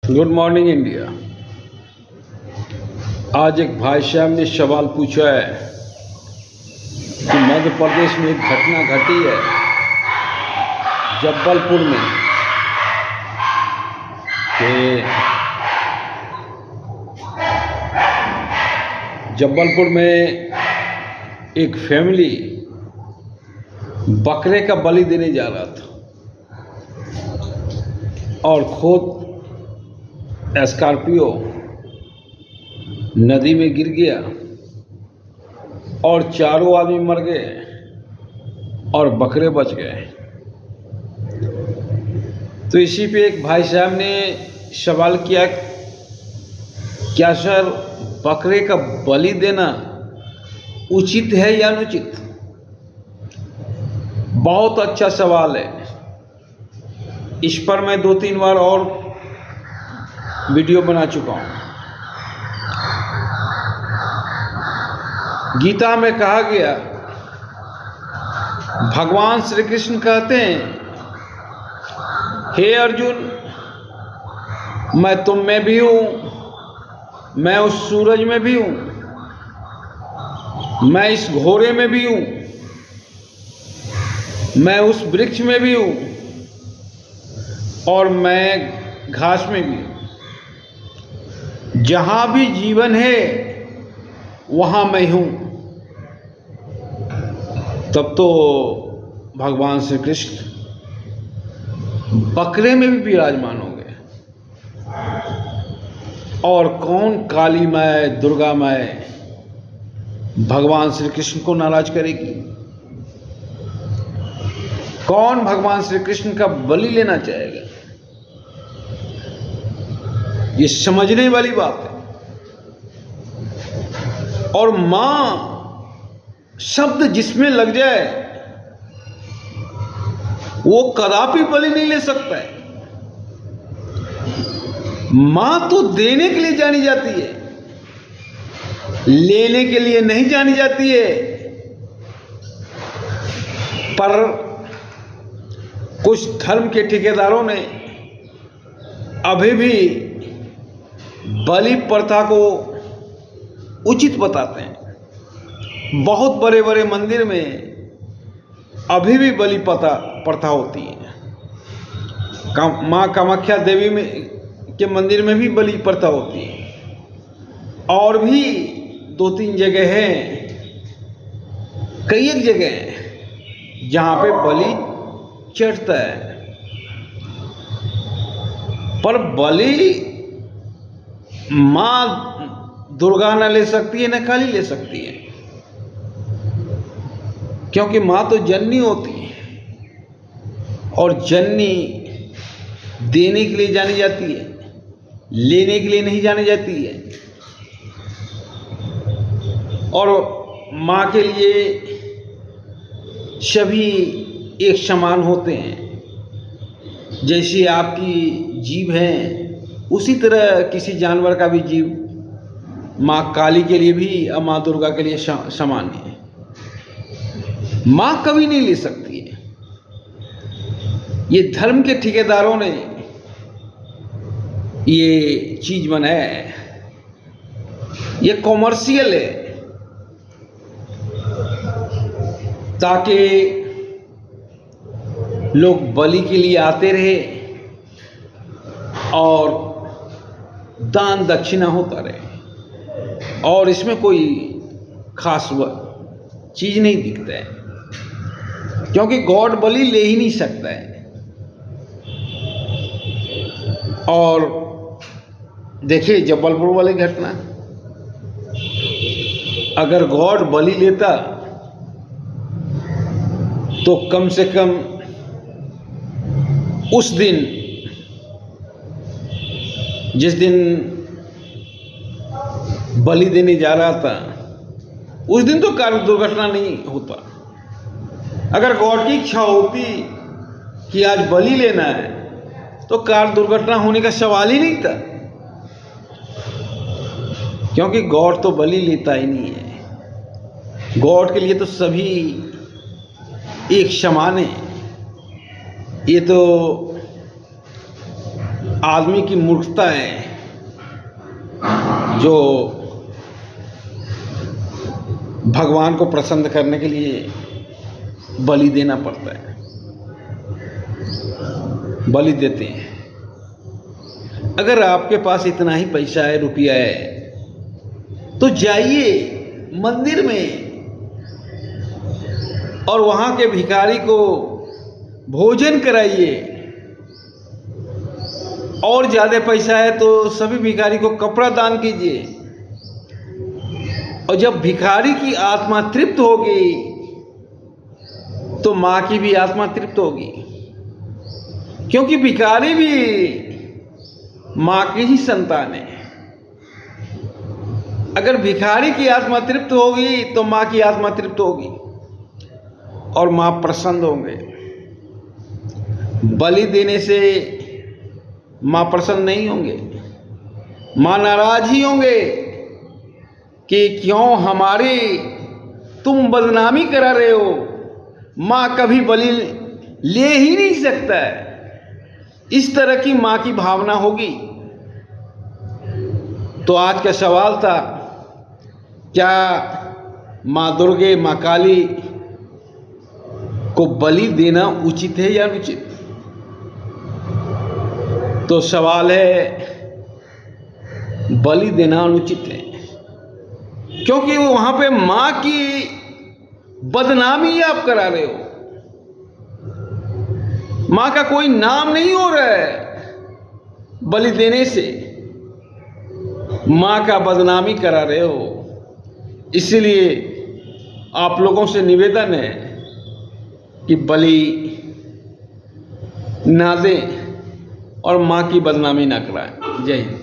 Good morning India. आज एक भाई साहब ने सवाल पूछा है कि मध्य प्रदेश में एक घटना घटी है जबलपुर में कि जबलपुर में एक फैमिली बकरे का बलि देने जा रहा था और खुद स्कॉर्पियो नदी में गिर गया और चारों आदमी मर गए और बकरे बच गए। तो इसी पे एक भाई साहब ने सवाल किया, क्या सर बकरे का बलि देना उचित है या अनुचित? बहुत अच्छा सवाल है। इस पर मैं 2-3 बार और वीडियो बना चुका हूं। गीता में कहा गया, भगवान श्री कृष्ण कहते हैं, हे अर्जुन, मैं तुम में भी हूं, मैं उस सूरज में भी हूं, मैं इस घोड़े में भी हूं, मैं उस वृक्ष में भी हूं और मैं घास में भी हूं। जहां भी जीवन है वहां मैं हूं। तब तो भगवान श्री कृष्ण बकरे में भी विराजमान हो गए। और कौन काली माय दुर्गा माय भगवान श्री कृष्ण को नाराज करेगी? कौन भगवान श्री कृष्ण का बलि लेना चाहेगा? ये समझने वाली बात है। और मां शब्द जिसमें लग जाए वो कदापि बलि नहीं ले सकता है। मां तो देने के लिए जानी जाती है, लेने के लिए नहीं जानी जाती है। पर कुछ धर्म के ठेकेदारों ने अभी भी बलि प्रथा को उचित बताते हैं। बहुत बड़े बड़े मंदिर में अभी भी बलि प्रथा होती है। माँ कामाख्या देवी में के मंदिर में भी बलि प्रथा होती है। और भी 2-3 जगह हैं, कई एक जगह हैं जहाँ पे बलि चढ़ता है। पर बलि माँ दुर्गा न ले सकती है, न काली ले सकती है, क्योंकि माँ तो जननी होती है और जननी देने के लिए जानी जाती है, लेने के लिए नहीं जानी जाती है। और माँ के लिए सभी एक समान होते हैं। जैसे आपकी जीभ है, उसी तरह किसी जानवर का भी जीव माँ काली के लिए भी और माँ दुर्गा के लिए सामान्य है। माँ कभी नहीं ले सकती है। ये धर्म के ठेकेदारों ने ये चीज बनाया है, ये कॉमर्शियल है, ताकि लोग बलि के लिए आते रहे और दान दक्षिणा होता रहे। और इसमें कोई खास चीज नहीं दिखता है, क्योंकि गॉड बलि ले ही नहीं सकता है। और देखिए जबलपुर वाली घटना, अगर गॉड बलि लेता तो कम से कम उस दिन, जिस दिन बलि देने जा रहा था, उस दिन तो कार दुर्घटना नहीं होता। अगर गॉड की इच्छा होती कि आज बलि लेना है तो कार दुर्घटना होने का सवाल ही नहीं था, क्योंकि गॉड तो बलि लेता ही नहीं है। गॉड के लिए तो सभी एक समान है। ये तो आदमी की मूर्खता है जो भगवान को प्रसन्न करने के लिए बलि देना पड़ता है, बलि देते हैं। अगर आपके पास इतना ही पैसा है, रुपया है, तो जाइए मंदिर में और वहाँ के भिखारी को भोजन कराइए। और ज़्यादा पैसा है तो सभी भिखारी को कपड़ा दान कीजिए। और जब भिखारी की आत्मा तृप्त होगी तो माँ की भी आत्मा तृप्त होगी, क्योंकि भिखारी भी माँ की ही संतान है। अगर भिखारी की आत्मा तृप्त होगी तो माँ की आत्मा तृप्त होगी और माँ प्रसन्न होंगे। बलि देने से माँ प्रसन्न नहीं होंगे, माँ नाराज ही होंगे कि क्यों हमारी तुम बदनामी करा रहे हो। माँ कभी बलि ले ही नहीं सकता है, इस तरह की माँ की भावना होगी। तो आज का सवाल था, क्या माँ दुर्गे, माँ काली को बलि देना उचित है या अनुचित? तो सवाल है, बलि देना अनुचित है, क्योंकि वहां पे माँ की बदनामी आप करा रहे हो। माँ का कोई नाम नहीं हो रहा है बलि देने से, माँ का बदनामी करा रहे हो। इसलिए आप लोगों से निवेदन है कि बलि ना दें और माँ की बदनामी ना कराएं। जय हिंद।